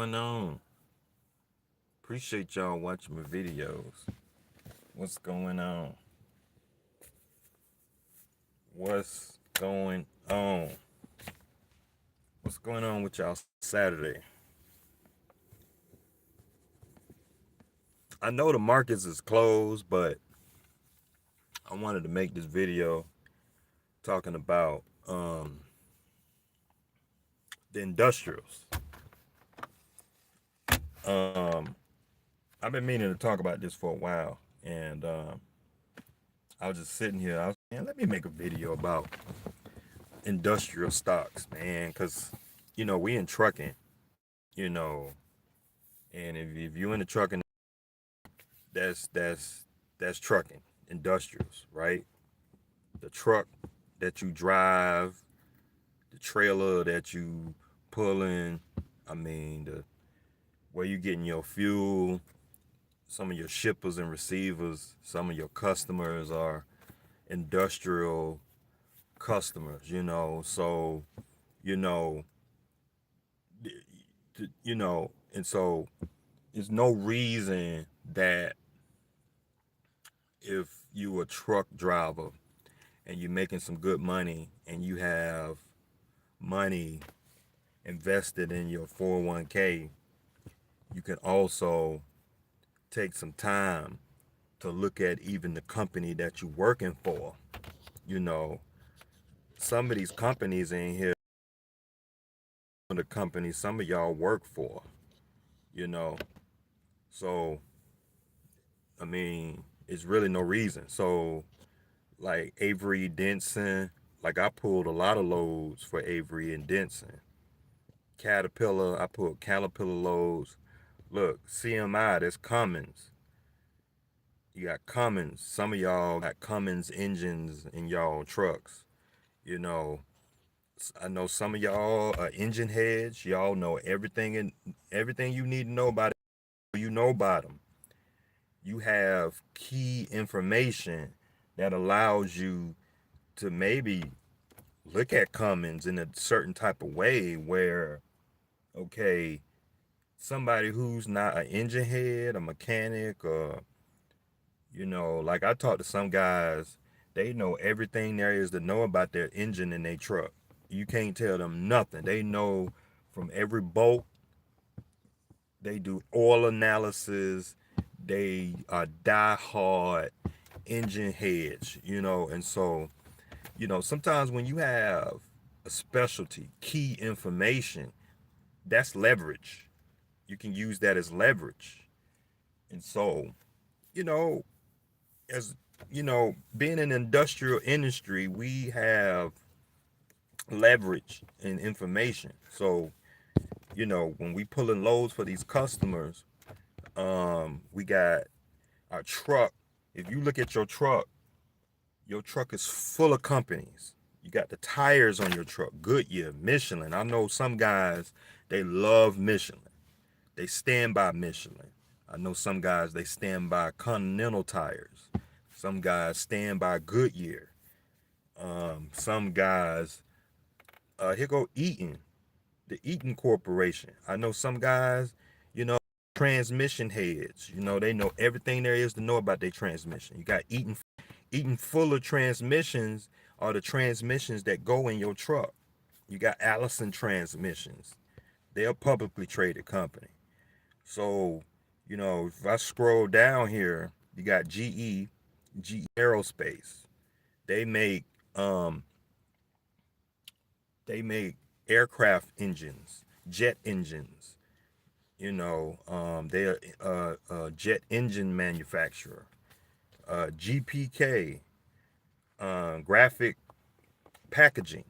going on? Appreciate y'all watching my videos. What's going on? What's going on? What's going on with y'all Saturday? I know the markets is closed, but I wanted to make this video talking about the industrials. I've been meaning to talk about this for a while, and I was just sitting here. Man, let me make a video about industrial stocks, man, because we in trucking, you know, and if you in the trucking, that's trucking, industrials, right? The truck that you drive, the trailer that you pulling, I mean, the where you getting your fuel, some of your shippers and receivers, some of your customers are industrial customers, so you know and so there's no reason that if you a truck driver and you're making some good money and you have money invested in your 401k, you can also take some time to look at even the company that you're working for. Some of these companies in here, the companies some of y'all work for, you know. So, I mean, it's really no reason. So, like Avery Denson, like I pulled a lot of loads for Avery and Denson. Caterpillar, I pulled Caterpillar loads. Look, CMI, there's Cummins. You got Cummins. Some of y'all got Cummins engines in y'all trucks. I know some of y'all are engine heads. Y'all know everything you need to know about it. You know about them. You have key information that allows you to maybe look at Cummins in a certain type of way where, okay, somebody who's not an engine head, a mechanic, or, like I talked to some guys, they know everything there is to know about their engine in their truck. You can't tell them nothing. They know from every bolt. They do oil analysis. They are die-hard engine heads, and so, sometimes when you have a specialty, key information, that's leverage. You can use that as leverage. And so, you know, as being in the industrial industry, we have leverage and information. So, when we pulling loads for these customers, we got our truck. If you look at your truck is full of companies. You got the tires on your truck, Goodyear, Michelin. I know some guys, they love Michelin. They stand by Michelin. I know some guys, they stand by Continental tires. Some guys stand by Goodyear. Some guys, here go Eaton, the Eaton Corporation. I know some guys, transmission heads. They know everything there is to know about their transmission. You got Eaton Fuller transmissions are the transmissions that go in your truck. You got Allison transmissions. They're a publicly traded company. So, if I scroll down here, you got GE Aerospace. They make aircraft engines, jet engines. They're a jet engine manufacturer. GPK, graphic packaging.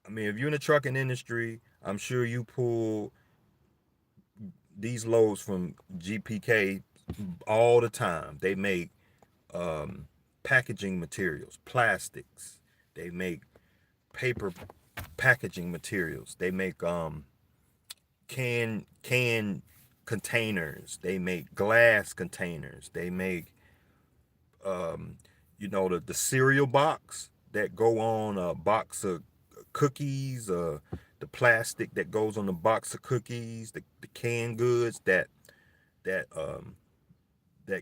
I mean, if you're in the trucking industry, I'm sure you pull these loads from GPK all the time. They make packaging materials, plastics. They make paper packaging materials. They make can containers. They make glass containers. They make the cereal box that go on a box of cookies, the the plastic that goes on the box of cookies, the canned goods, that that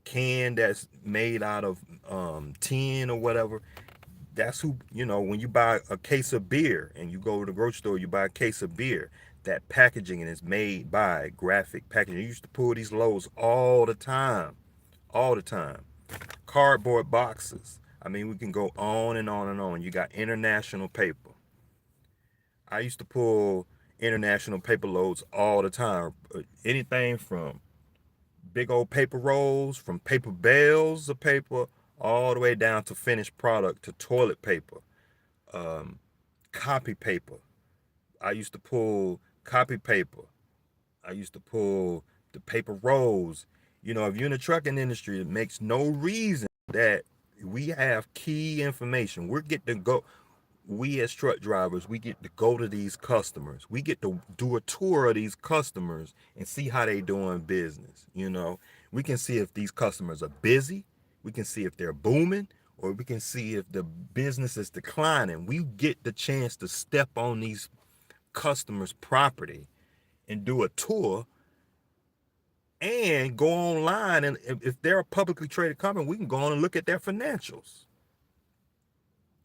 can that's made out of tin or whatever. That's who, when you buy a case of beer and you go to the grocery store, you buy a case of beer, that packaging is made by Graphic Packaging. You used to pull these loads all the time, all the time. Cardboard boxes. I mean, we can go on and on and on. You got International Paper. I used to pull International Paper loads all the time. Anything from big old paper rolls, from paper bales of paper, all the way down to finished product, to toilet paper, um, copy paper. I used to pull copy paper. I used to pull the paper rolls. If you're in the trucking industry, it makes no reason that we have key information. We're getting to go. We as truck drivers, we get to go to these customers. We get to do a tour of these customers and see how they doing business. We can see if these customers are busy. We can see if they're booming, or we can see if the business is declining. We get the chance to step on these customers' property and do a tour, and go online, and if they're a publicly traded company, we can go on and look at their financials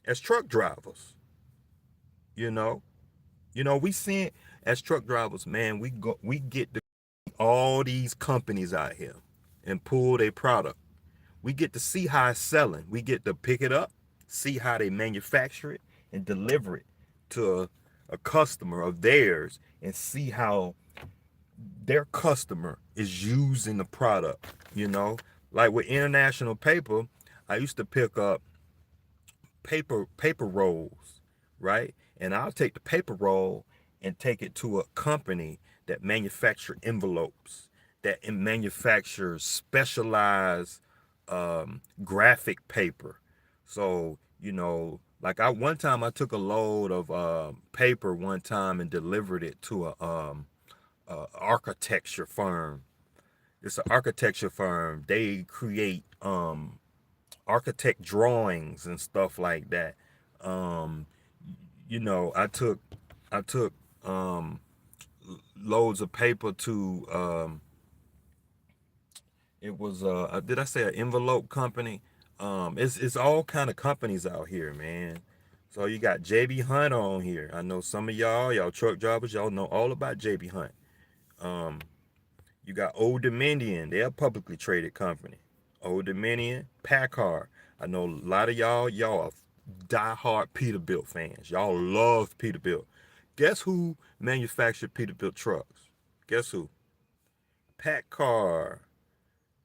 as truck drivers. You know, we seen as truck drivers, man, we get to all these companies out here and pull their product. We get to see how it's selling. We get to pick it up, see how they manufacture it, and deliver it to a customer of theirs, and see how their customer is using the product. Like with International Paper, I used to pick up paper rolls, right? And I'll take the paper roll and take it to a company that manufacture envelopes, that manufactures specialized graphic paper. So, like one time I took a load of paper one time and delivered it to a architecture firm. It's an architecture firm. They create architect drawings and stuff like that. Um, I took loads of paper to it was did I say an envelope company? It's all kind of companies out here, man. So you got JB Hunt on here. I know some of y'all truck drivers, y'all know all about JB Hunt. Um, you got Old Dominion. They're a publicly traded company. Old Dominion, Packard. I know a lot of y'all are diehard Peterbilt fans. Y'all love Peterbilt. Guess who manufactured Peterbilt trucks? Guess who? Packard.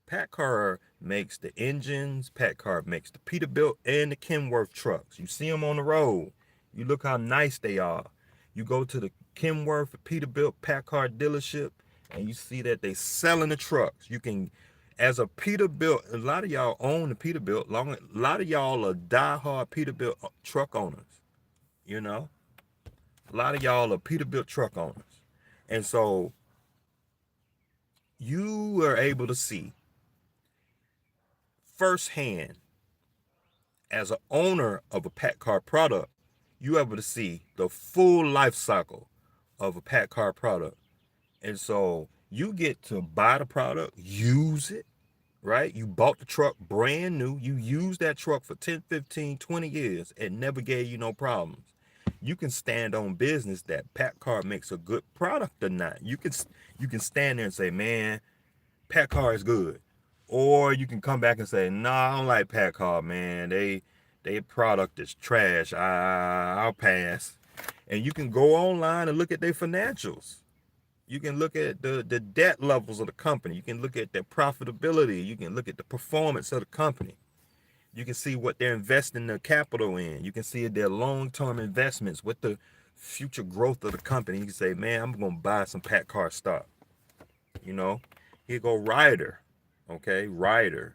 Packard makes the engines. Packard makes the Peterbilt and the Kenworth trucks. You see them on the road. You look how nice they are. You go to the Kenworth, Peterbilt, Packard dealership, and you see that they selling the trucks. You can, as a Peterbilt, a lot of y'all own the Peterbilt. A lot of y'all are diehard Peterbilt truck owners. A lot of y'all are Peterbilt truck owners. And so you are able to see firsthand, as an owner of a Packard product, you able to see the full life cycle of a Packard product. And so you get to buy the product, use it, right? You bought the truck brand new. You used that truck for 10, 15, 20 years and never gave you no problems. You can stand on business that Packard makes a good product or not. You can stand there and say, man, Packard is good. Or you can come back and say, nah, I don't like Packard, man. They product is trash. I'll pass. And you can go online and look at their financials. You can look at the debt levels of the company. You can look at their profitability. You can look at the performance of the company. You can see what they're investing their capital in. You can see their long-term investments, what the future growth of the company. You can say, man, I'm going to buy some Packard stock. Here go Ryder. Okay, Ryder.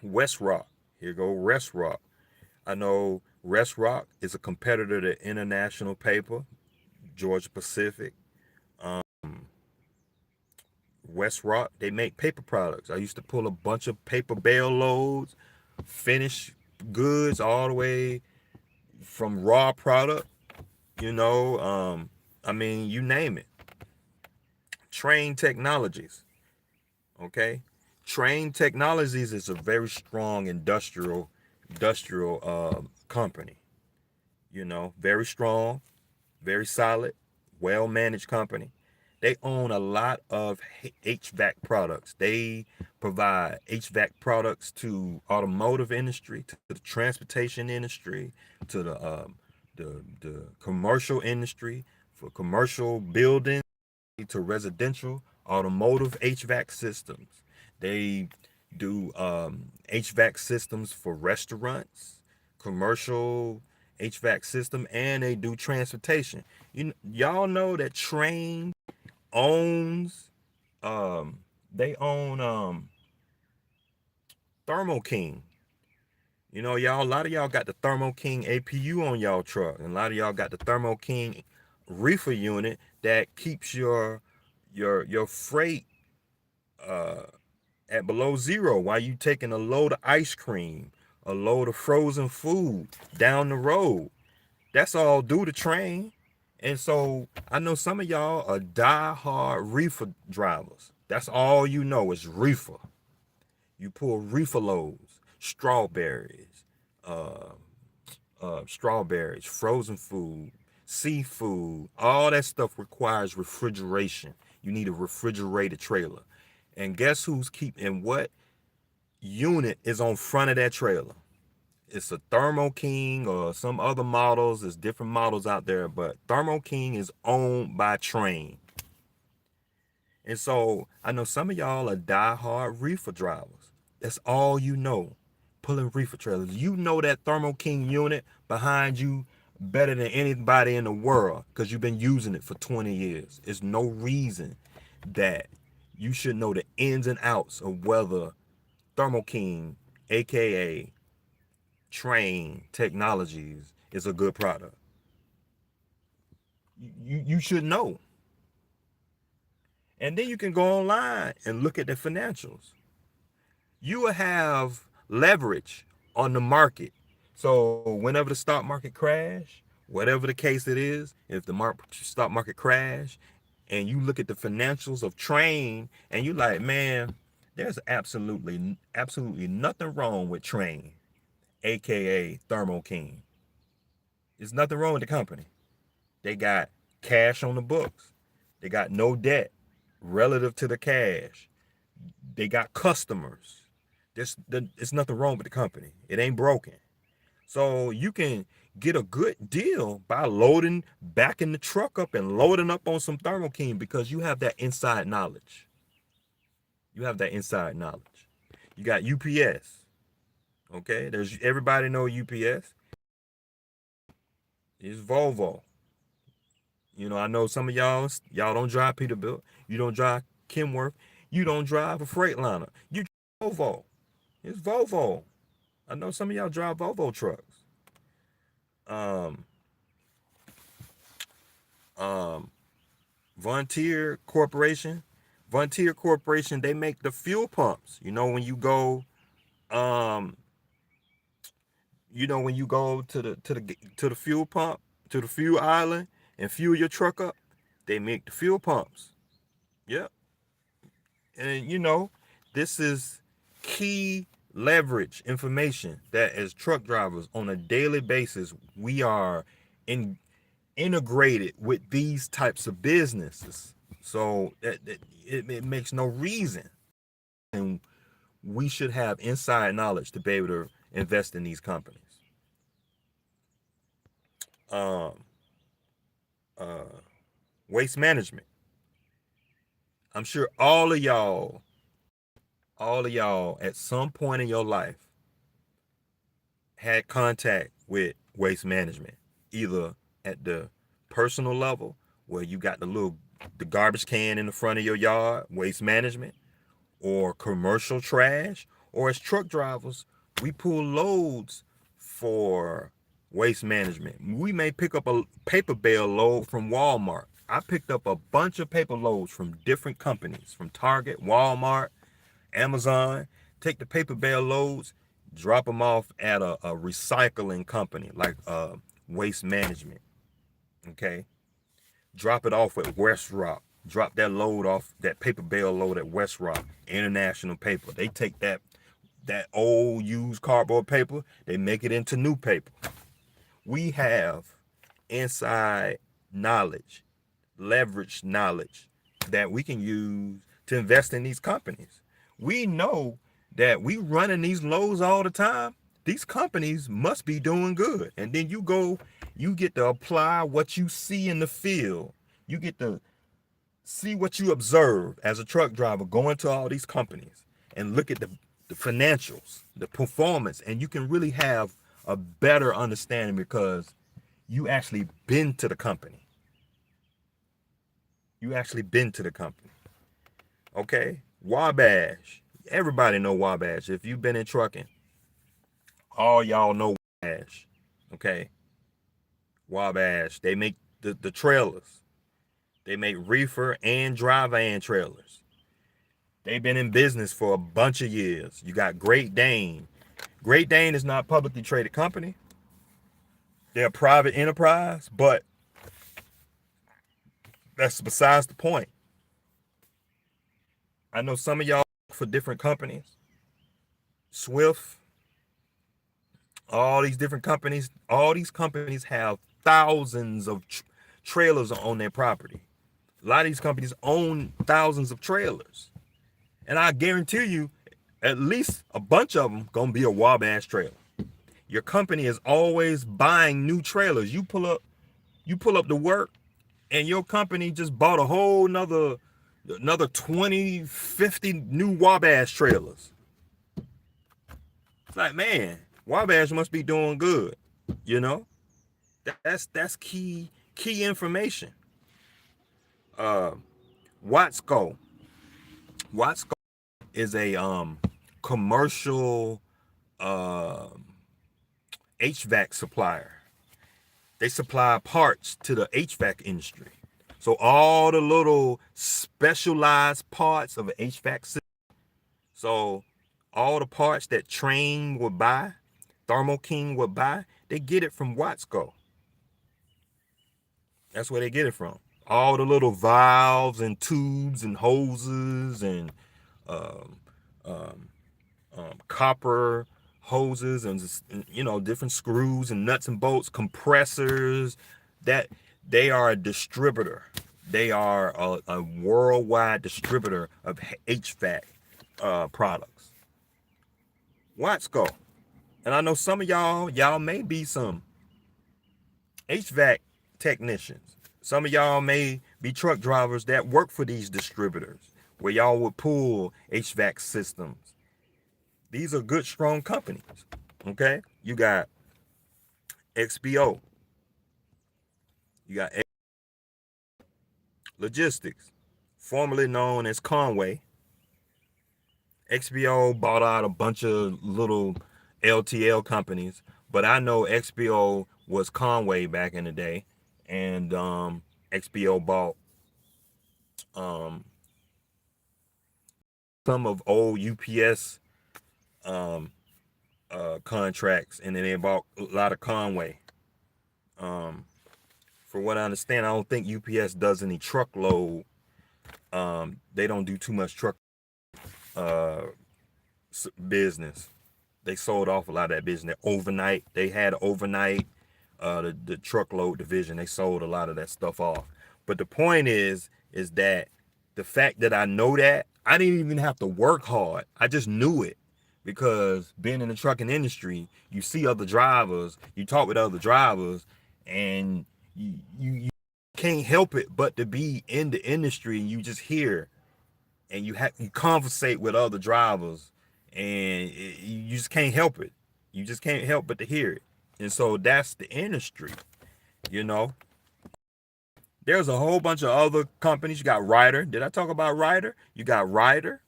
West Rock. Here go West Rock. I know West Rock is a competitor to International Paper, Georgia Pacific. West Rock, they make paper products. I used to pull a bunch of paper bale loads, finished goods, all the way from raw product You know, I mean, you name it. Train Technologies, okay? Train Technologies is a very strong industrial company. You know, very strong, very solid, well managed company. They own a lot of HVAC products. They provide HVAC products to automotive industry, to the transportation industry, to the commercial industry, for commercial buildings, to residential automotive HVAC systems. They do HVAC systems for restaurants, commercial HVAC system, and they do transportation. Y'all know that Train owns they own Thermo King. You know, y'all, a lot of y'all got the Thermo King APU on y'all truck, and a lot of y'all got the Thermo King reefer unit that keeps your freight at below zero while you taking a load of ice cream, a load of frozen food down the road. That's all due to Train. And so I know some of y'all are die-hard reefer drivers. That's all you know is reefer. You pull reefer loads, uh, strawberries, frozen food, seafood, all that stuff requires refrigeration. You need a refrigerated trailer. And guess who's keeping what unit is on front of that trailer? It's a Thermo King or some other models. There's different models out there, but Thermo King is owned by Train. And so I know some of y'all are die-hard reefer drivers. That's all you know, pulling reefer trailers. You know that Thermo King unit behind you better than anybody in the world because you've been using it for 20 years. It's no reason that you should know the ins and outs of whether Thermo King, aka Train Technologies, is a good product. You should know. And then you can go online and look at the financials. You will have leverage on the market. So whenever the stock market crash, whatever the case it is, if the stock market crash, and you look at the financials of Train, and you like, man, there's absolutely nothing wrong with Train, aka Thermo King. There's nothing wrong with the company. They got cash on the books. They got no debt relative to the cash. They got customers. There's nothing wrong with the company. It ain't broken. So you can get a good deal by loading, backing the truck up and loading up on some Thermo King because you have that inside knowledge. You have that inside knowledge. You got UPS. Okay, there's everybody know UPS. It's Volvo. You know, I know some of y'all don't drive Peterbilt. You don't drive Kenworth. You don't drive a Freightliner. You drive Volvo. It's Volvo. I know some of y'all drive Volvo trucks. Um, um, Vontier Corporation. Vontier Corporation, they make the fuel pumps. When you go, um, when you go to the fuel pump, to the fuel island and fuel your truck up, they make the fuel pumps. Yep. And this is key leverage information that as truck drivers on a daily basis we are integrated with these types of businesses. So it makes no reason, and we should have inside knowledge to be able to invest in these companies. Um, uh, Waste management. I'm sure all of y'all at some point in your life had contact with waste management, either at the personal level where you got the garbage can in the front of your yard, waste management, or commercial trash, or as truck drivers, we pull loads for waste management. We may pick up a paper bale load from Walmart. I picked up a bunch of paper loads from different companies, from Target, Walmart, Amazon. Take the paper bale loads, drop them off at a recycling company like Waste Management. Okay, drop it off at West Rock. Drop that load off, that paper bale load at West Rock International Paper. They take that old used cardboard paper, they make it into new paper. We have inside knowledge, leverage knowledge that we can use to invest in these companies. We know that we running these lows all the time. These companies must be doing good. And then you get to apply what you see in the field. You get to see what you observe as a truck driver going to all these companies and look at the financials, the performance, and you can really have a better understanding because you actually been to the company. You actually been to the company. Okay? Wabash. Everybody know Wabash. If you've been in trucking, all y'all know Wabash. Okay? Wabash. They make the trailers. They make reefer and dry van trailers. They've been in business for a bunch of years. You got Great Dane. Great Dane is not a publicly traded company. They're a private enterprise, but that's besides the point. I know some of y'all work for different companies. Swift, all these different companies, all these companies have thousands of trailers on their property. A lot of these companies own thousands of trailers. And I guarantee you, at least a bunch of them gonna be a Wabash trailer. Your company is always buying new trailers. You pull up to work, and your company just bought a whole another 20, 50 new Wabash trailers. It's like, man, Wabash must be doing good. You know, that's key information. Uh, Watsco. Watsco is a commercial HVAC supplier. They supply parts to the HVAC industry. So all the little specialized parts of an HVAC system. So all the parts that Train would buy, Thermo King would buy, they get it from Watsco. That's where they get it from. All the little valves and tubes and hoses and um, um, copper hoses and different screws and nuts and bolts, compressors. That they are a distributor. They are a worldwide distributor of HVAC products. Watsco. And I know some of y'all may be some HVAC technicians. Some of y'all may be truck drivers that work for these distributors where y'all would pull HVAC systems. These are good, strong companies. Okay? You got XPO. You got Logistics, formerly known as Conway. XPO bought out a bunch of little LTL companies, but I know XPO was Conway back in the day, and XPO bought some of old UPS contracts, and then they bought a lot of Conway. For what I understand, I don't think UPS does any truckload. They don't do too much truck business. They sold off a lot of that business. Overnight, they had overnight, the truckload division. They sold a lot of that stuff off. But the point is that the fact that I know that, I didn't even have to work hard. I just knew it because being in the trucking industry, you see other drivers, you talk with other drivers, and you can't help it but to be in the industry. And you just hear, and you conversate with other drivers, and you just can't help it. You just can't help but to hear it. And so that's the industry, you know. There's a whole bunch of other companies. You got Ryder. Did I talk about Ryder? You got Ryder,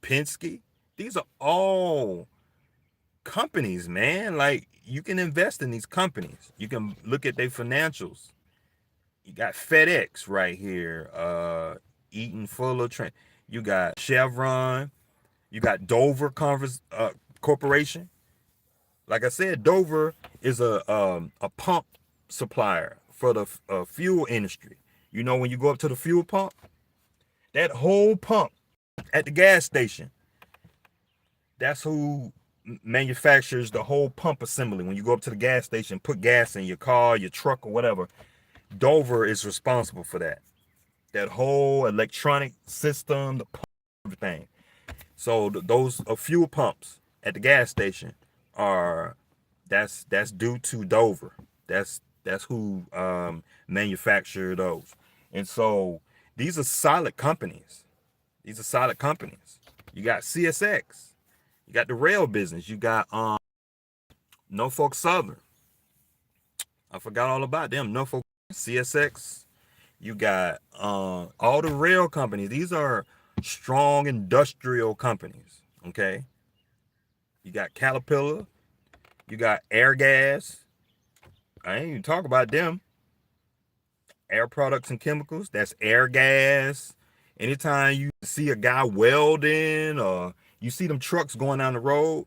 Penske. These are all companies, man. Like, you can invest in these companies. You can look at their financials. You got FedEx right here, Eaton Fuller, you got Chevron, you got Dover Corporation. Like I said, Dover is a pump supplier for the fuel industry. You know, when you go up to the fuel pump, that whole pump at the gas station, that's who manufactures the whole pump assembly. When you go up to the gas station, put gas in your car, your truck, or whatever, Dover is responsible for that. That whole electronic system, the pump, everything. So those fuel pumps at the gas station are that's due to Dover. That's who manufacture those. And so these are solid companies. These are solid companies. You got CSX. You got the rail business. You got Norfolk Southern. I forgot all about them. Norfolk, CSX. You got all the rail companies. These are strong industrial companies. Okay. You got Caterpillar. You got Air Gas. I ain't even talk about them. Air Products and Chemicals. That's Air Gas. Anytime you see a guy welding or you see them trucks going down the road,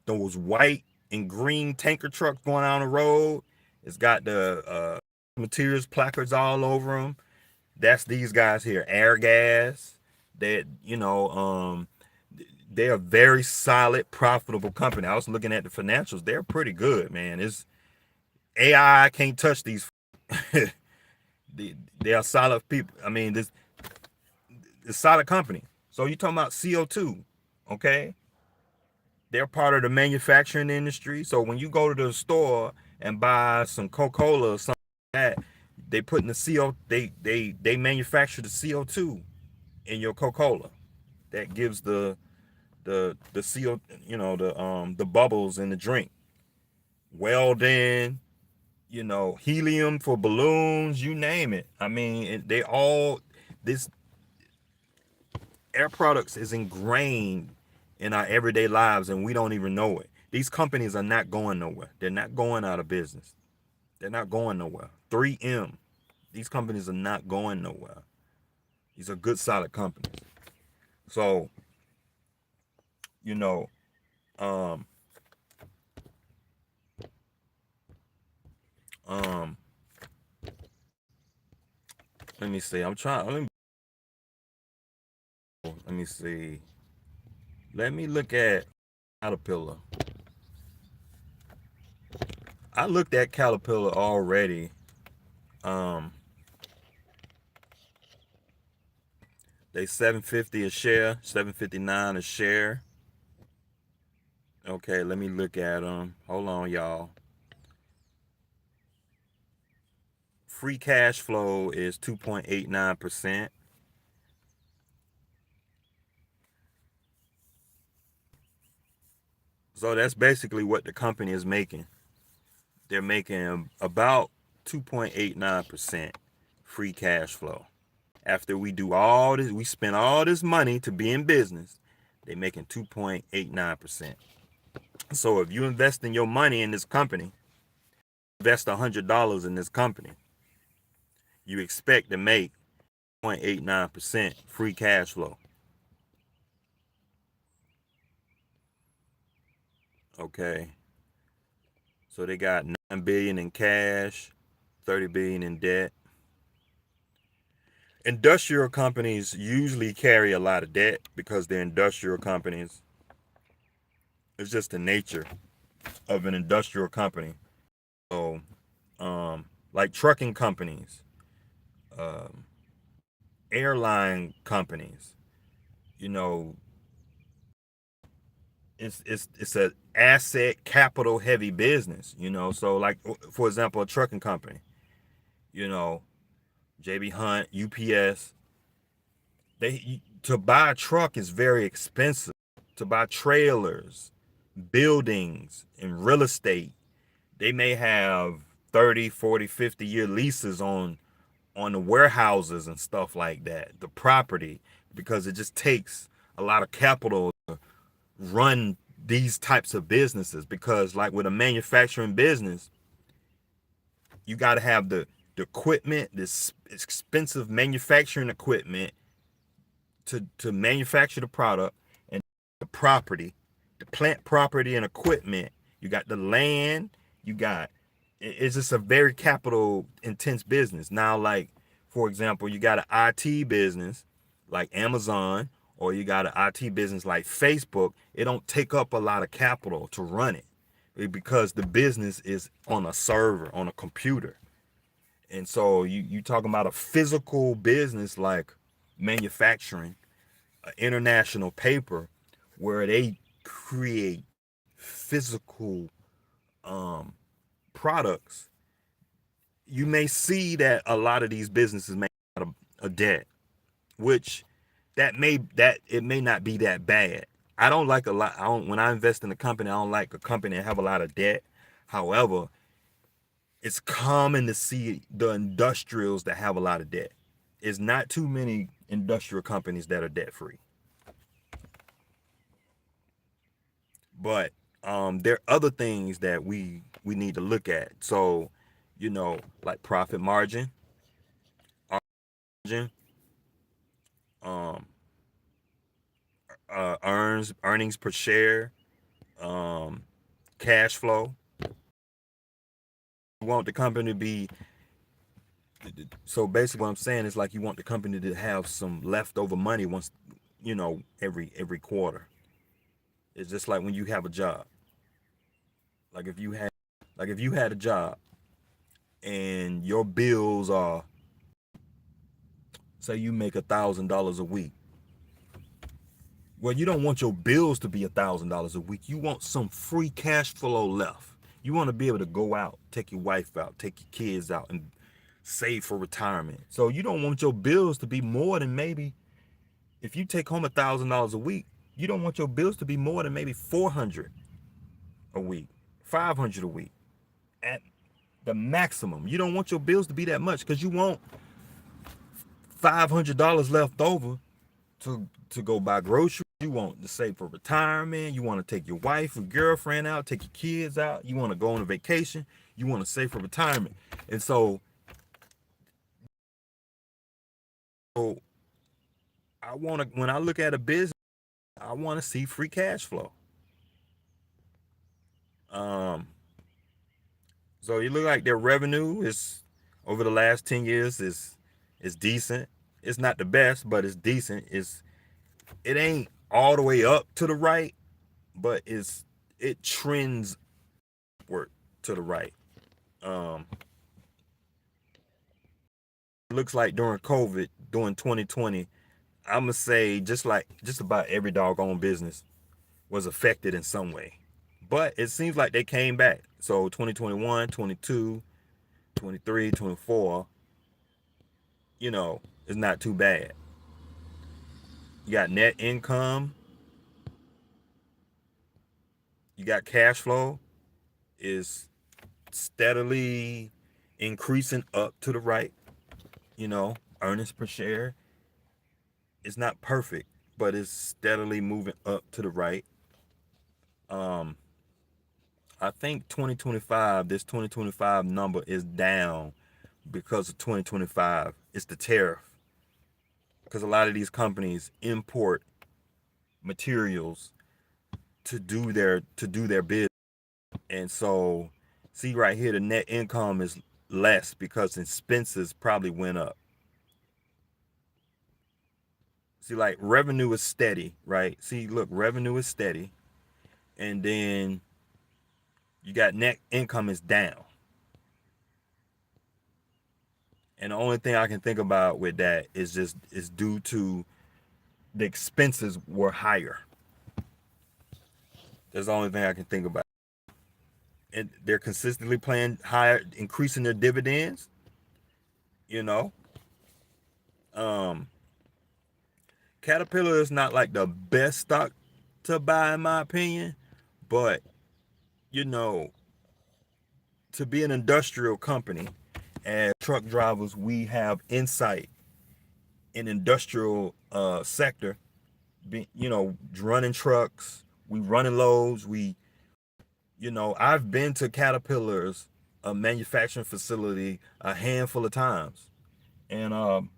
those white and green tanker trucks going down the road, it's got the materials placards all over them. That's these guys here, Air Gas. That they're a very solid, profitable company. I was looking at the financials; they're pretty good, man. It's AI can't touch these. They are solid people. I mean, this it's a solid company. So you talking about CO2, okay? They're part of the manufacturing industry. So when you go to the store and buy some Coca-Cola or something like that, they put in the CO. They manufacture the CO2 in your Coca-Cola. That gives the CO, the bubbles in the drink. Welding, helium for balloons, you name it. I mean, this Air Products is ingrained in our everyday lives and we don't even know it. These companies are not going nowhere. They're not going out of business. They're not going nowhere. 3M, these companies are not going nowhere. These are good, solid companies. So, um, um, let me see. Let me see. Let me look at Caterpillar. I looked at Caterpillar already. They $7.50 a share, $7.59 a share. Okay, let me look at them. Hold on, y'all. Free cash flow is 2.89%. So that's basically what the company is making. They're making about 2.89% free cash flow. After we do all this, we spend all this money to be in business, they're making 2.89%. So if you invest in your money in this company, invest $100 in this company, you expect to make 0.89% free cash flow. Okay. So they got $9 billion in cash, $30 billion in debt. Industrial companies usually carry a lot of debt because they're industrial companies. It's just the nature of an industrial company. So, like trucking companies, um, airline companies, you know, it's a asset capital heavy business, So like for example, a trucking company, you know, JB Hunt, UPS, to buy a truck is very expensive. To buy trailers, buildings, and real estate, they may have 30, 40, 50-year leases on the warehouses and stuff like that, the property, because it just takes a lot of capital to run these types of businesses. Because like with a manufacturing business, you got to have the equipment, this expensive manufacturing equipment to manufacture the product, and the property, the plant property and equipment. You got the land, you got it's just a very capital intense business. Now, like, for example, you got an IT business like Amazon, or you got an IT business like Facebook. It don't take up a lot of capital to run it because the business is on a server, on a computer. And so you talking about a physical business like manufacturing, international paper, where they create physical products. You may see that a lot of these businesses make a debt, which that it may not be that bad. I don't like a lot. I don't, when I invest in a company, I don't like a company that have a lot of debt. However, it's common to see the industrials that have a lot of debt. It's not too many industrial companies that are debt free. But there are other things that we need to look at. So, like profit margin, margin, um, earnings per share, um, cash flow. You want the company to be, so basically what I'm saying is, like, you want the company to have some leftover money once, every quarter. It's just like when you have a job. Like if you had a job and your bills are, say you make $1,000 a week. Well, you don't want your bills to be $1,000 a week. You want some free cash flow left. You want to be able to go out, take your wife out, take your kids out, and save for retirement. So you don't want your bills to be more than, maybe, if you take home $1,000 a week, you don't want your bills to be more than maybe 400 a week, 500 a week at the maximum. You don't want your bills to be that much because you want $500 left over to go buy groceries. You want to save for retirement. You want to take your wife or girlfriend out, take your kids out. You want to go on a vacation. You want to save for retirement. And so I want to, when I look at a business, I want to see free cash flow. Um, so you look like their revenue is, over the last 10 years, is decent. It's not the best, but it's decent. It ain't all the way up to the right, but it trends upward to the right. Um, looks like during COVID, during 2020, I'm gonna say just about every doggone business was affected in some way. But it seems like they came back. So 2021, 22, 23, 24, is not too bad. You got net income, you got cash flow is steadily increasing up to the right. Earnings per share is not perfect, but it's steadily moving up to the right. Um, I think this 2025 number is down because of 2025. It's the tariff. Because a lot of these companies import materials to do their business. And so, see right here, the net income is less because expenses probably went up. See, like, revenue is steady, right? See, look, revenue is steady. And then you got net income is down. And the only thing I can think about with that is due to the expenses were higher. That's the only thing I can think about. And they're consistently playing higher, increasing their dividends. You know, um, Caterpillar is not like the best stock to buy in my opinion, but you know, to be an industrial company, as truck drivers, we have insight in industrial sector. Running trucks, we running loads. I've been to Caterpillar's manufacturing facility a handful of times, and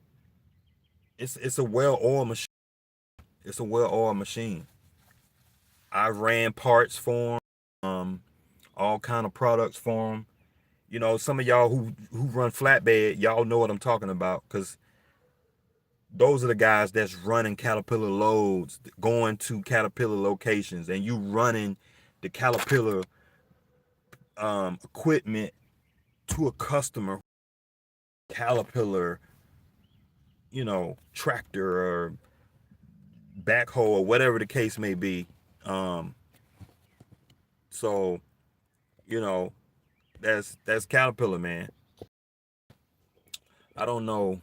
it's a well-oiled machine. It's a well-oiled machine. I ran parts for them, all kind of products for them, You know, some of y'all who run flatbed, y'all know what I'm talking about, because those are the guys that's running Caterpillar loads, going to Caterpillar locations, and you running the Caterpillar equipment to a customer, Caterpillar, tractor or backhoe or whatever the case may be. Um, so you know, that's Caterpillar, man. I don't know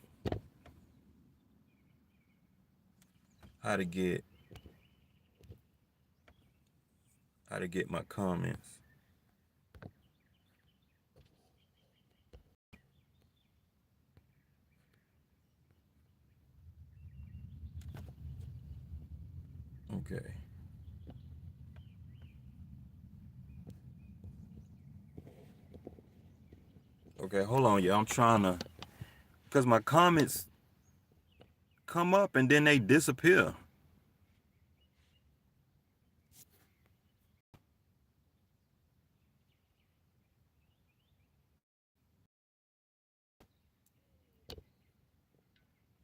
how to get my comments. Okay. Okay, hold on, yeah. I'm trying to, cause my comments come up and then they disappear.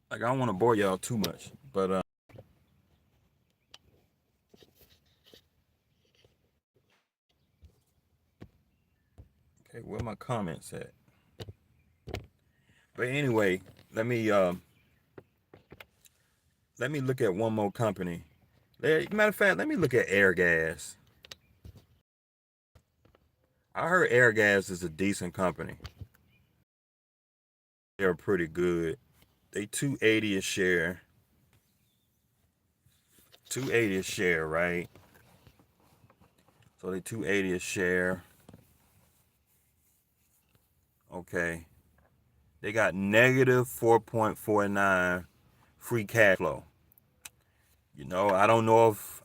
Like, I don't want to bore y'all too much, but okay, where my comments at? But anyway, let me look at one more company. Matter of fact, let me look at Air Gas. I heard Air Gas is a decent company. They're pretty good. They 280 a share. 280 a share, right? So they 280 a share. Okay. They got negative 4.49 free cash flow. I don't know if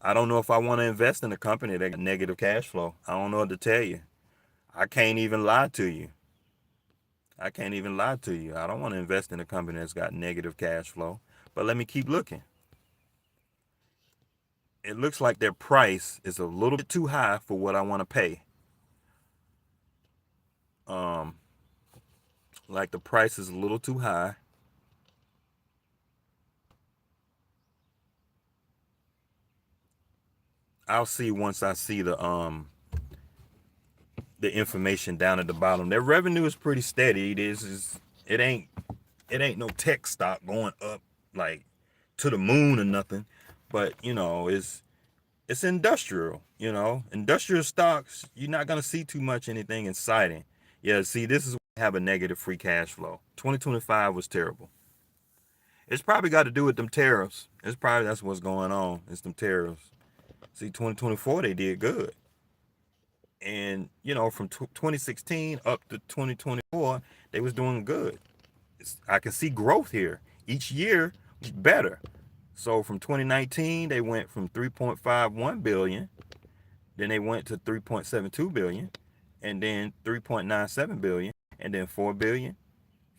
I want to invest in a company that got negative cash flow. I don't know what to tell you. I can't even lie to you. I can't even lie to you. I don't want to invest in a company that's got negative cash flow. But let me keep looking. It looks like their price is a little bit too high for what I want to pay. Um, like the price is a little too high. I'll see once I see the information down at the bottom. Their revenue is pretty steady. It ain't it ain't no tech stock going up like to the moon or nothing. But it's industrial. Industrial stocks, you're not gonna see too much anything exciting. Yeah, see, this is why I have a negative free cash flow. 2025 was terrible. It's probably got to do with them tariffs. It's probably that's what's going on. It's them tariffs. See, 2024 they did good, and from 2016 up to 2024 they was doing good. I can see growth here. Each year better. So from 2019 they went from 3.51 billion, then they went to 3.72 billion, and then 3.97 billion, and then 4 billion,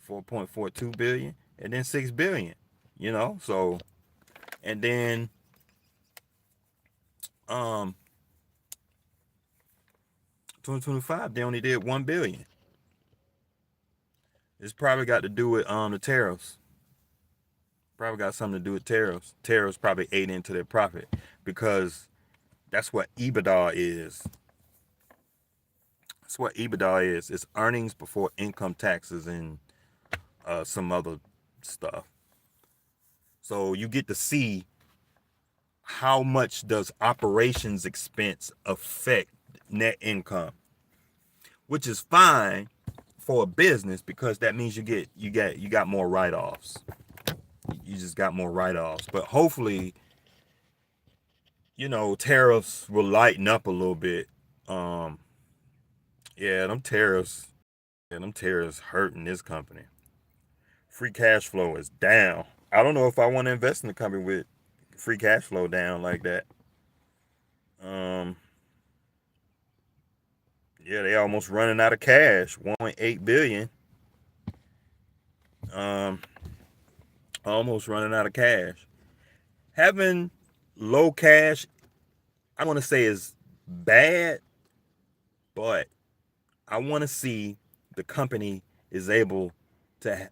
4.42 billion, and then 6 billion. So and then um 2025 they only did 1 billion. It's probably got to do with the tariffs. Probably got something to do with tariffs. Tariffs probably ate into their profit because that's what EBITDA is. That's what EBITDA is. It's earnings before income taxes and some other stuff. So you get to see how much does operations expense affect net income, which is fine for a business because that means you got more write-offs. You just got more write-offs. But hopefully, tariffs will lighten up a little bit. Um, yeah, them tariffs hurting this company. Free cash flow is down. I don't know if I want to invest in a company with free cash flow down like that. Um, yeah, they almost running out of cash. 1.8 billion. Um, almost running out of cash. Having low cash, I want to say is bad, but I want to see the company is able to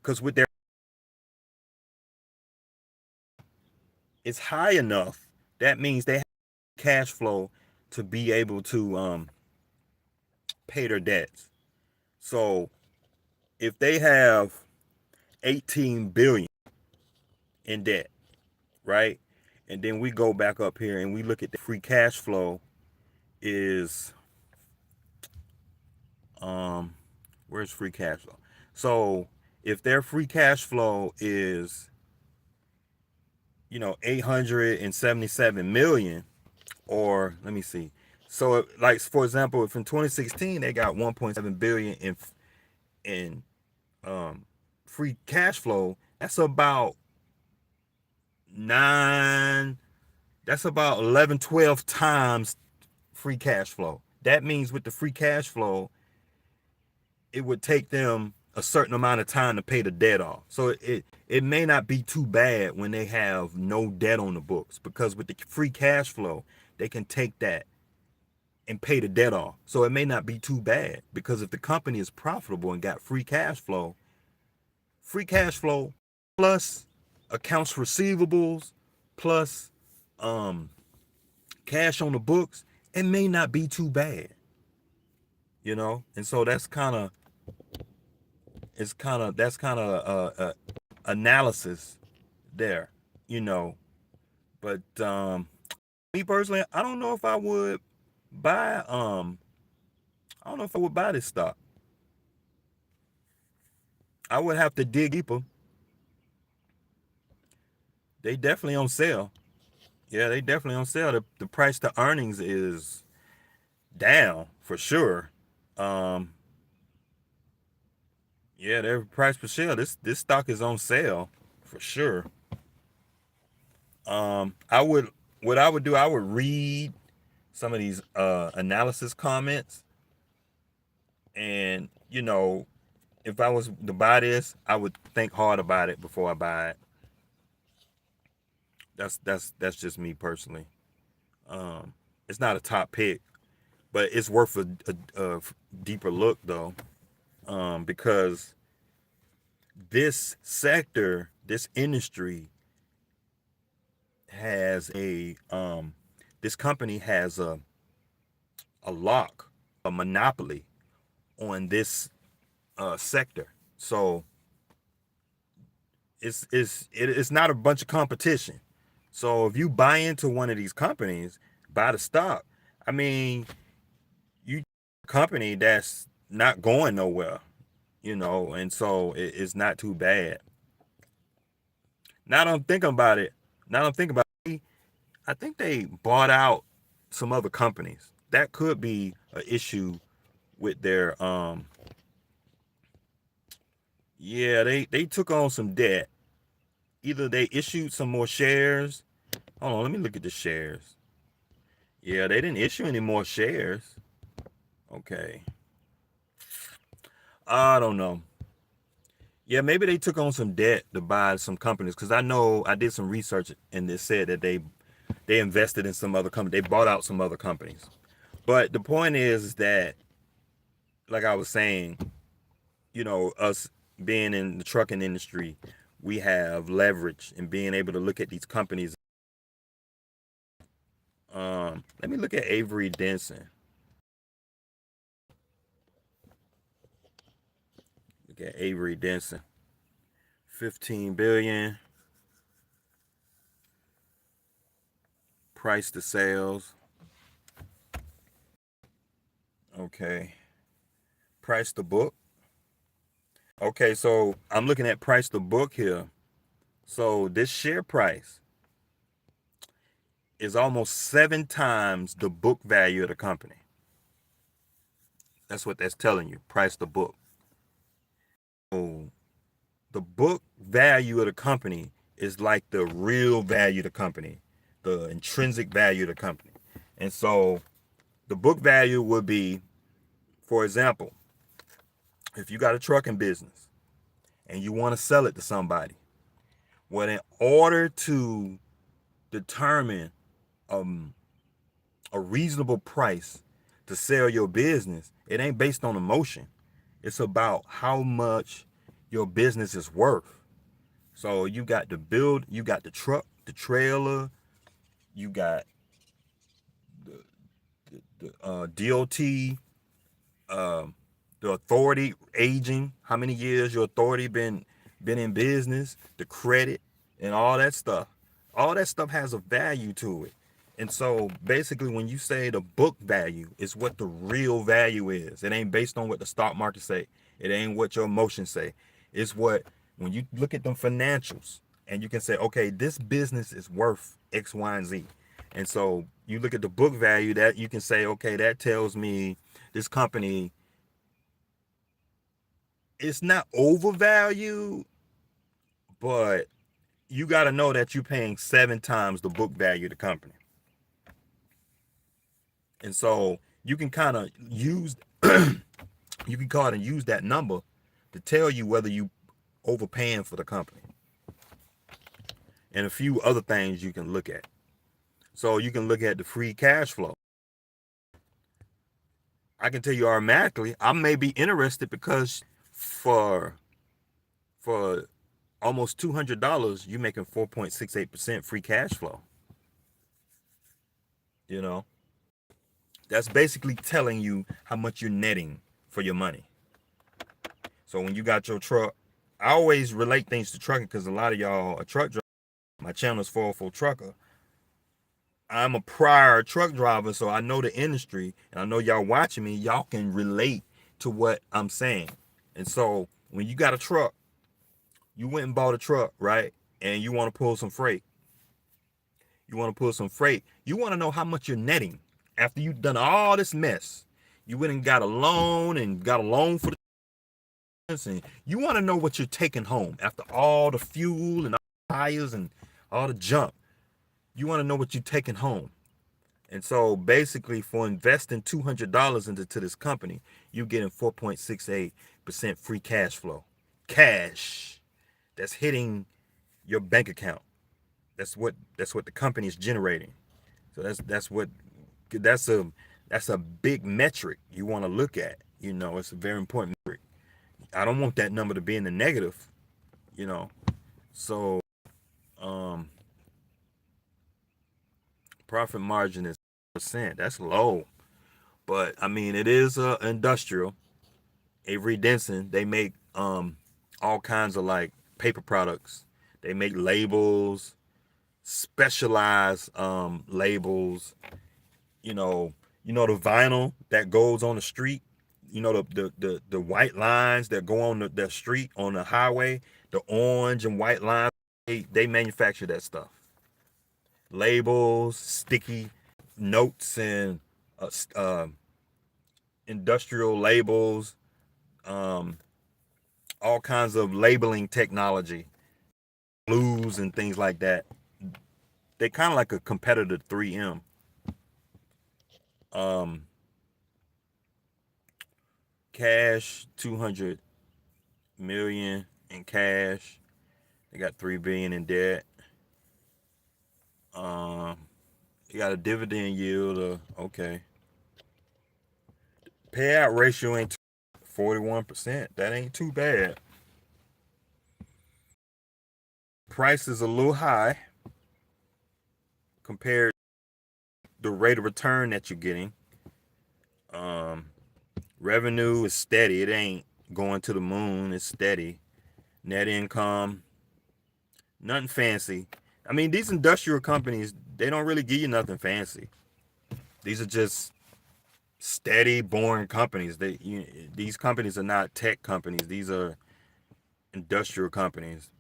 because with their it's high enough, that means they have cash flow to be able to pay their debts. So if they have 18 billion in debt, right? And then we go back up here and we look at the free cash flow is where's free cash flow? So if their free cash flow is 877 million, or let me see. So like for example, if in 2016 they got 1.7 billion in free cash flow, that's about 9 that's about 11 12 times free cash flow. That means with the free cash flow, it would take them a certain amount of time to pay the debt off. So it may not be too bad when they have no debt on the books, because with the free cash flow, they can take that and pay the debt off. So it may not be too bad, because if the company is profitable and got free cash flow plus accounts receivables plus cash on the books, it may not be too bad. And so that's kind of analysis there, you know. But me personally, I don't know if I would buy this stock. I would have to dig deeper. They definitely on sale. Yeah, they definitely on sale. The price to earnings is down for sure. Yeah, their price per share. This stock is on sale for sure. I would what I would do, I would read some of these analysis comments, and if I was to buy this, I would think hard about it before I buy it. That's just me personally. It's not a top pick, but it's worth a deeper look though, because this sector, this industry has this company has a lock, a monopoly on this sector. So it's not a bunch of competition. So if you buy into one of these companies, buy the stock. I mean, you a company that's not going nowhere, and so it's not too bad. Now that I'm thinking about it, I think they bought out some other companies. That could be an issue with their yeah, they took on some debt. Either they issued some more shares. Hold on, let me look at the shares. Yeah, they didn't issue any more shares. Okay. I don't know. Yeah, maybe they took on some debt to buy some companies, because I know I did some research and it said that they invested in some other company. They bought out some other companies. But the point is that, like I was saying, us being in the trucking industry, we have leverage in being able to look at these companies. Let me look at Avery Denson. Look at Avery Denson. 15 billion. Price to sales. Okay. Price to book. Okay, so I'm looking at price to book here. So this share price is almost 7 times the book value of the company. That's what that's telling you, price to book. So the book value of the company is like the real value of the company, the intrinsic value of the company. And so the book value would be, for example, if you got a trucking business and you want to sell it to somebody, well, in order to determine a reasonable price to sell your business, it ain't based on emotion. It's about how much your business is worth. So you got the build, you got the truck, the trailer, you got the DOT, the authority aging, how many years your authority been in business, the credit, and all that stuff. All that stuff has a value to it. And so basically when you say the book value is what the real value is. It ain't based on what the stock market say. It ain't what your emotions say. It's what, when you look at them financials and you can say, okay, this business is worth X, Y, and Z. And so you look at the book value, that you can say, okay, that tells me this company, it's not overvalued, but you got to know that you're paying 7 times the book value of the company. And so you can kind of use, you can call it and use that number to tell you whether you overpaying for the company. And a few other things you can look at. So you can look at the free cash flow. I can tell you automatically, I may be interested because for almost $200, you're making 4.68% free cash flow. You know, that's basically telling you how much you're netting for your money. So when you got your truck, I always relate things to trucking because a lot of y'all are truck drivers. My channel is 404TRUCKER. I'm a prior truck driver, so I know the industry, and I know y'all watching me, y'all can relate to what I'm saying. And so when you got a truck, you went and bought a truck, right? And you want to pull some freight. You want to pull some freight. You want to know how much you're netting after you've done all this mess. You went and got a loan for the, and you want to know what you're taking home after all the fuel and all the tires and all the junk. You want to know what you're taking home. And so basically for investing $200 into this company, you're getting 4.68% free cash flow. Cash that's hitting your bank account. That's what the company is generating. So that's a big metric you want to look at. You know, it's a very important metric. I don't want that number to be in the negative, you know. So profit margin is percent. That's low. But I mean, it is industrial. Avery Denson, they make all kinds of like paper products. They make labels, specialized labels. You know the vinyl that goes on the street. You know the white lines that go on the street on the highway. The orange and white lines. They manufacture that stuff. Labels, sticky notes, and industrial labels. All kinds of labeling technology, blues and things like that. They kind of like a competitor to 3M. Cash, 200 million in cash. They got 3 billion in debt. You got a dividend yield of, okay. Payout ratio ain't 41%. That ain't too bad. Price is a little high compared to the rate of return that you're getting. Revenue is steady. It ain't going to the moon. It's steady. Net income, nothing fancy. I mean, these industrial companies, they don't really give you nothing fancy. These are just steady, boring companies. These companies are not tech companies. These are industrial companies.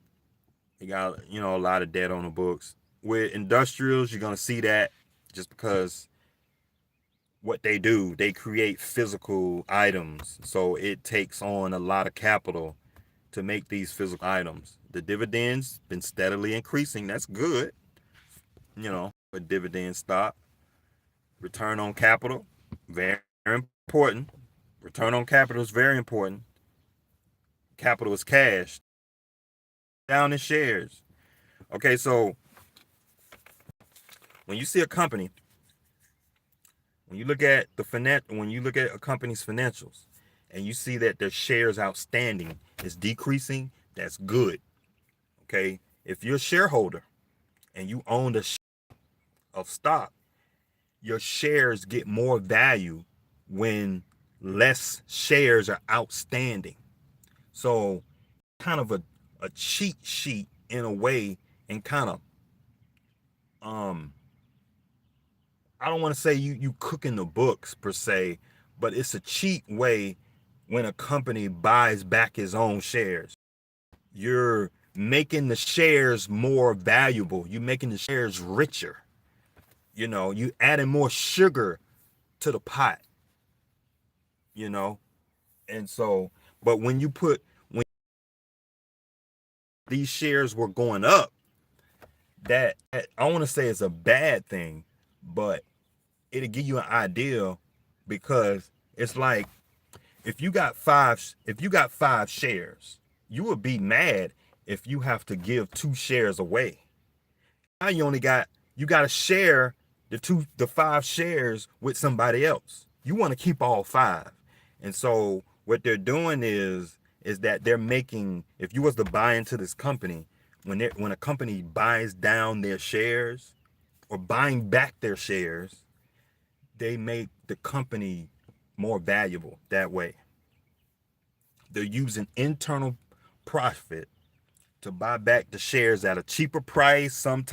They got, a lot of debt on the books. With industrials, you're gonna see that just because what they do, they create physical items. So it takes on a lot of capital to make these physical items. The dividends been steadily increasing. That's good. A dividend stock. Return on capital, very important. Return on capital is very important. Capital is cash. Down in shares. Okay, so when you see a company When you look at a company's financials and you see that their shares outstanding is decreasing, that's good. Okay? If you're a shareholder and you own a share of stock, your shares get more value when less shares are outstanding. So kind of a cheat sheet in a way, and kind of I don't want to say you cooking the books per se, but it's a cheap way when a company buys back its own shares. You're making the shares more valuable. You're making the shares richer. You adding more sugar to the pot, you know? And so, but when these shares were going up, that I want to say is a bad thing, but it'll give you an idea, because it's like, if you got five shares, you would be mad if you have to give two shares away. Now you got to share the five shares with somebody else. You want to keep all five. And so what they're doing is that they're making, if you was to buy into this company, when a company buys down their shares or buying back their shares, they make the company more valuable that way. They're using internal profit to buy back the shares at a cheaper price. Sometimes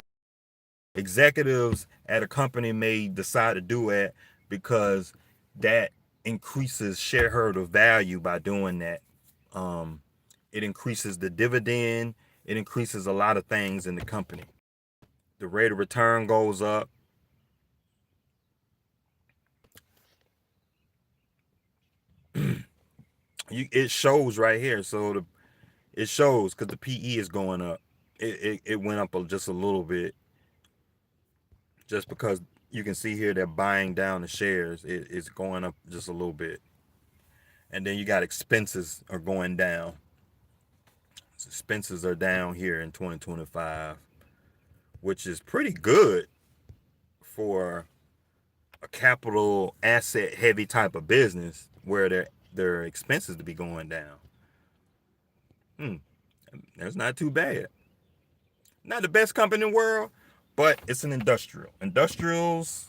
executives at a company may decide to do it because that increases shareholder value by doing that. It increases the dividend. It increases a lot of things in the company. The rate of return goes up. It shows right here. So it shows because the PE is going up. It went up just a little bit, just because you can see here they're buying down the shares. It's going up just a little bit. And then you got expenses are going down. So expenses are down here in 2025, which is pretty good for a capital asset heavy type of business where their expenses to be going down. That's not too bad. Not the best company in the world, but it's an industrial. Industrials,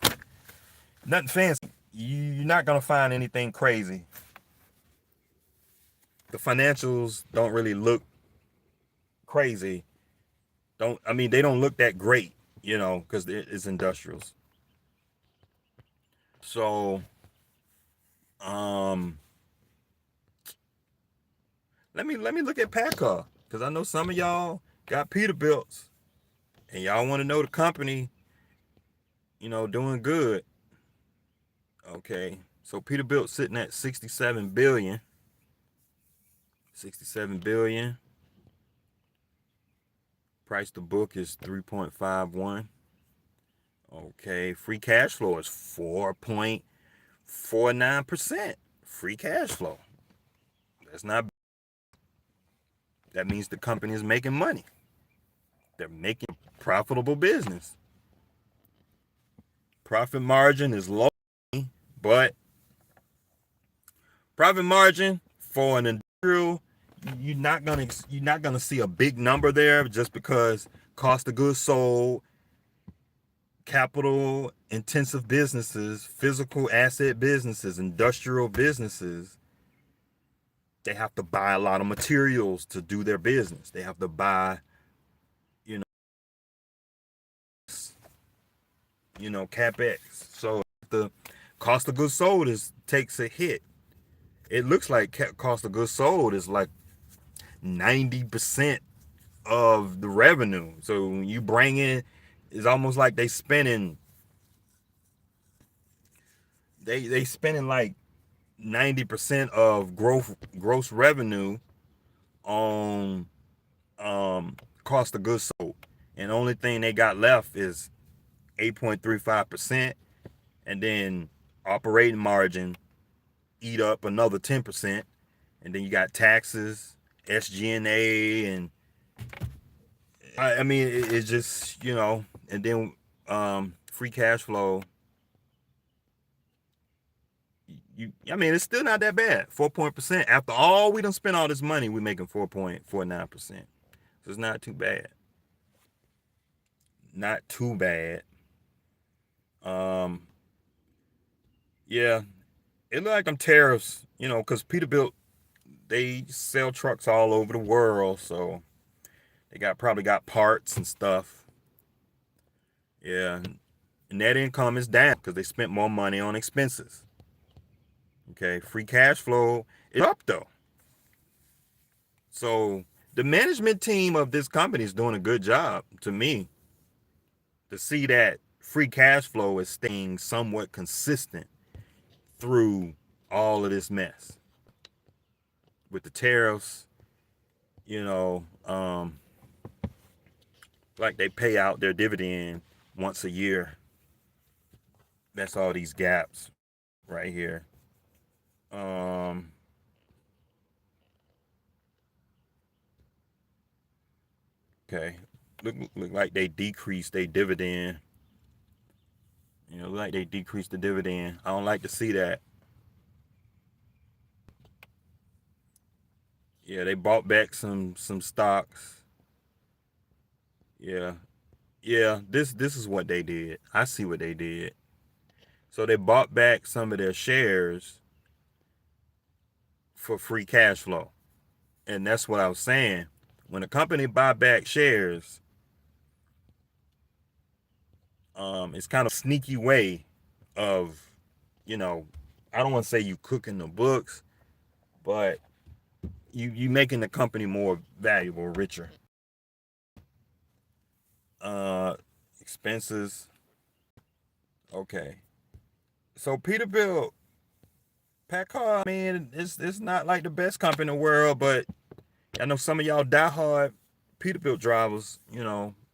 nothing fancy. You're not gonna find anything crazy. The financials don't really look crazy. They don't look that great, because it's industrials. So, um, let me look at Packard, because I know some of y'all got Peterbilts and y'all want to know the company, doing good. Okay, so Peterbilt sitting at 67 billion. 67 billion. Price to book is 3.51. Okay, free cash flow is 4.49%. Free cash flow. That's not. That means the company is making money. They're making profitable business. Profit margin is low, but profit margin for an industrial, you're not gonna see a big number there, just because cost of goods sold, capital intensive businesses, physical asset businesses, industrial businesses, they have to buy a lot of materials to do their business. They have to buy, you know, capex. So the cost of goods sold takes a hit. It looks like cost of goods sold is like 90% of the revenue. So when you bring in, it's almost like they spending like 90% of gross revenue on cost of goods sold, and the only thing they got left is 8.35%, and then operating margin eat up another 10%, and then you got taxes, SG&A, and it's just, and then free cash flow I mean, it's still not that bad. 4% after all we done spent all this money, we're making 4.49%. So it's not too bad. Not too bad. Yeah, it look like them tariffs, because Peterbilt, they sell trucks all over the world, so they probably got parts and stuff. Yeah, net income is down because they spent more money on expenses. Okay, free cash flow is up though. So the management team of this company is doing a good job to me to see that free cash flow is staying somewhat consistent through all of this mess with the tariffs. You know, like they pay out their dividend once a year. That's all these gaps right here. Okay, look like they decreased their dividend. Look like they decreased the dividend. I don't like to see that. Yeah, they bought back some stocks. Yeah, yeah. This is what they did. I see what they did. So they bought back some of their shares for free cash flow, and that's what I was saying. When a company buy back shares, it's kind of a sneaky way of, I don't want to say you cooking the books, but you making the company more valuable, richer. Expenses. Okay. So Peterbilt, Packard, I mean, it's not like the best company in the world, but I know some of y'all diehard Peterbilt drivers,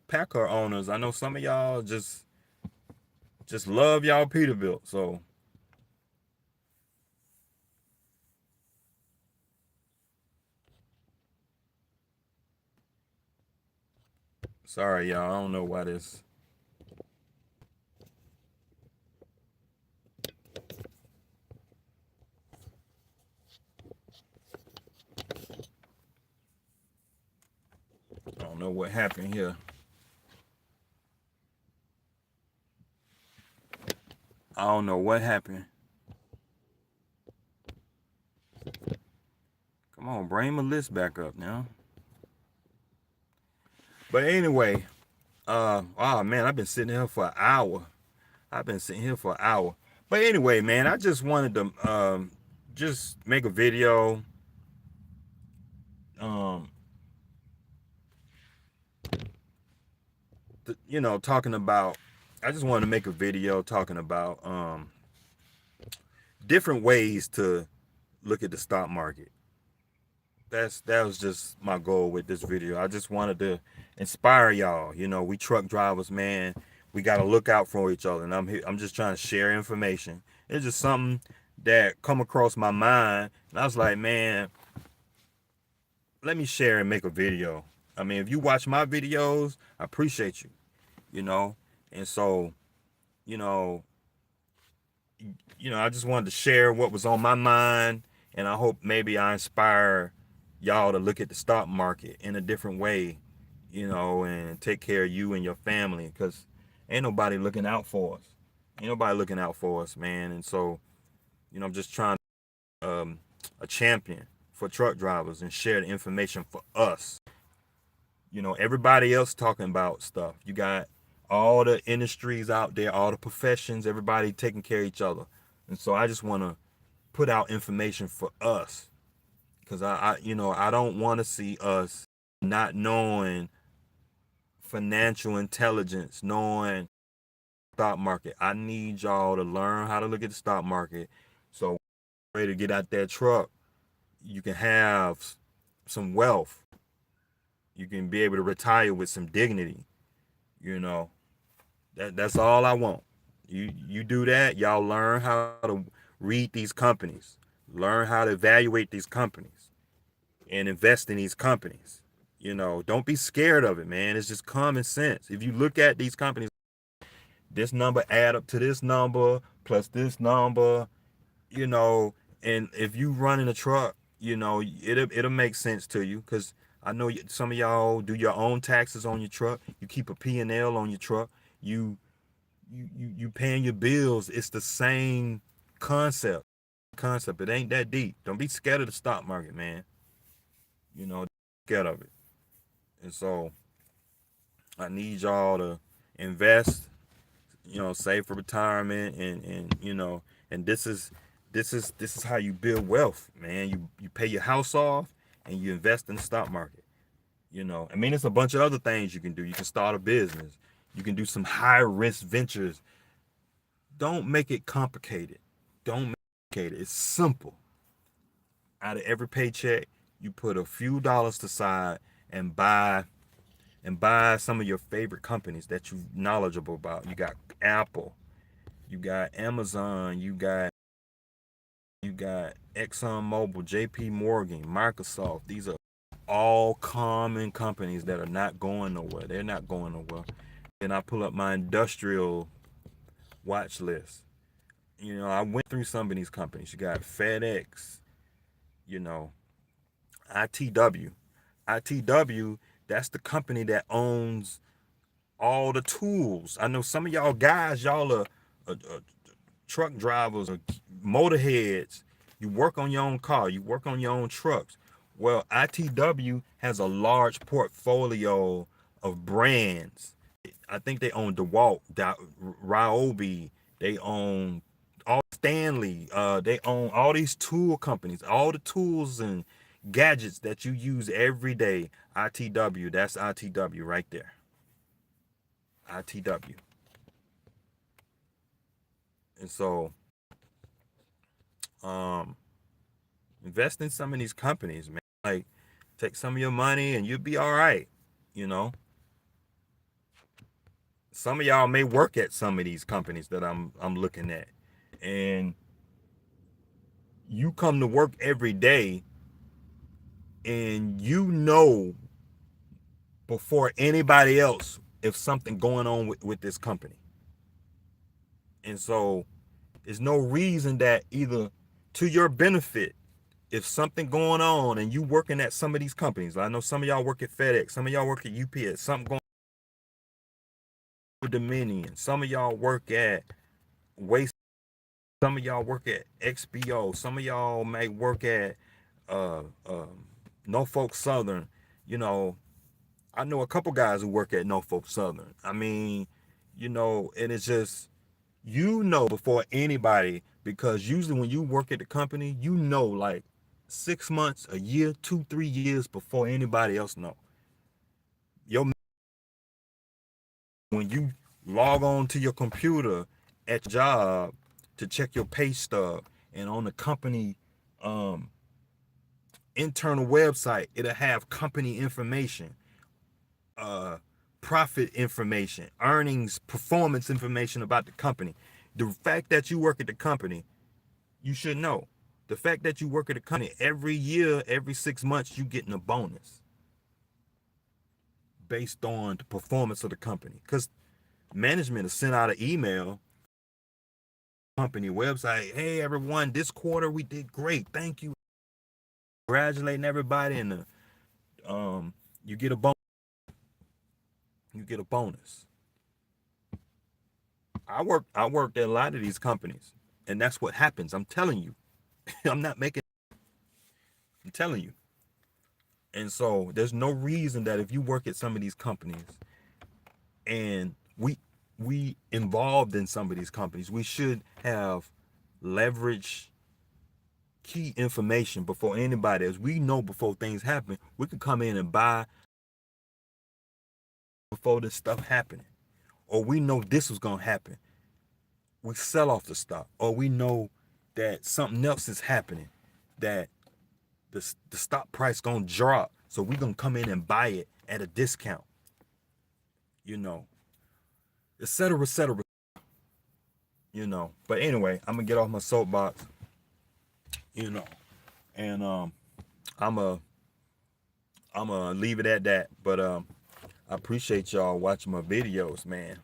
Packard owners. I know some of y'all just love y'all Peterbilt. So sorry, y'all. I don't know why this. I don't know what happened here. I don't know what happened. Come on, bring my list back up now. But anyway, oh man, I've been sitting here for an hour. But anyway, man, I just wanted to just make a video. Talking about. I just wanted to make a video talking about different ways to look at the stock market. That was just my goal with this video. I just wanted to inspire y'all. We truck drivers, man. We got to look out for each other, and I'm just trying to share information. It's just something that come across my mind, and I was like, man, let me share and make a video. I mean, if you watch my videos, I appreciate you. And so, you know, I just wanted to share what was on my mind, and I hope maybe I inspire y'all to look at the stock market in a different way, and take care of you and your family, because ain't nobody looking out for us. Ain't nobody looking out for us, man. And so, I'm just trying to a champion for truck drivers and share the information for us. Everybody else talking about stuff. You got all the industries out there, all the professions, everybody taking care of each other. And so I just want to put out information for us, because I don't want to see us not knowing financial intelligence, knowing stock market. I need y'all to learn how to look at the stock market, so way to get out that truck, you can have some wealth. You can be able to retire with some dignity. That's all I want. You do that, y'all learn how to read these companies, learn how to evaluate these companies, and invest in these companies. Don't be scared of it, man. It's just common sense. If you look at these companies, this number add up to this number plus this number, you know, and if you running a truck, you know, it'll make sense to you, because I know some of y'all do your own taxes on your truck. You keep a P&L on your truck. You paying your bills. It's the same concept. It ain't that deep. Don't be scared of the stock market, man. You know, scared of it. And so I need y'all to invest, you know, save for retirement, and you know, and this is how you build wealth, man. You pay your house off and you invest in the stock market. You know, I mean, it's a bunch of other things you can do. You can start a business. You can do some high risk ventures. Don't make it complicated. Don't make it complicated. It's simple. Out of every paycheck, you put a few dollars aside and buy some of your favorite companies that you're knowledgeable about. You got Apple, you got Amazon, you got ExxonMobil, JP Morgan, Microsoft. These are all common companies that are not going nowhere. They're not going nowhere. And I pull up my industrial watch list. You know, I went through some of these companies. You got FedEx, you know, ITW. ITW, that's the company that owns all the tools. I know some of y'all guys, y'all are truck drivers or motorheads. You work on your own car, you work on your own trucks. Well, ITW has a large portfolio of brands. I think they own DeWalt, Ryobi, they own all Stanley, they own all these tool companies, all the tools and gadgets that you use every day. ITW, that's ITW right there. ITW. And so, um, invest in some of these companies, man. Like, take some of your money and you'll be all right. You know, some of y'all may work at some of these companies that I'm looking at, and you come to work every day, and you know before anybody else if something going on with this company. And so, there's no reason that either to your benefit, if something going on and you working at some of these companies, I know some of y'all work at FedEx, some of y'all work at UPS, something going on with Dominion, some of y'all work at Waste, some of y'all work at XBO, some of y'all may work at uh, um, Norfolk Southern. You know, I know a couple guys who work at Norfolk Southern. I mean, you know, and it's just, you know before anybody, because usually when you work at the company, you know, like 6 months, a year, 2, 3 years before anybody else know. Your When you log on to your computer at your job to check your pay stub, and on the company um, internal website, it'll have company information, uh, profit information, earnings, performance information about the company. The fact that you work at the company, you should know. The fact that you work at a company, every year, every 6 months, you getting a bonus based on the performance of the company. Because management has sent out an email, company website, hey everyone, this quarter we did great. Thank you. Congratulating everybody, and you get a bonus. You get a bonus. I worked at a lot of these companies, and that's what happens. I'm telling you. I'm not making. I'm telling you. And so there's no reason that if you work at some of these companies, and we involved in some of these companies, we should have leverage key information before anybody else. We know before things happen. We can come in and buy before this stuff happening, or we know this was gonna happen. We sell off the stock, or we know that something else is happening, that the stock price gonna drop, so we gonna come in and buy it at a discount. You know, et cetera, et cetera. You know, but anyway, I'm gonna get off my soapbox. You know, and I'm a I'm gonna leave it at that. But I appreciate y'all watching my videos, man.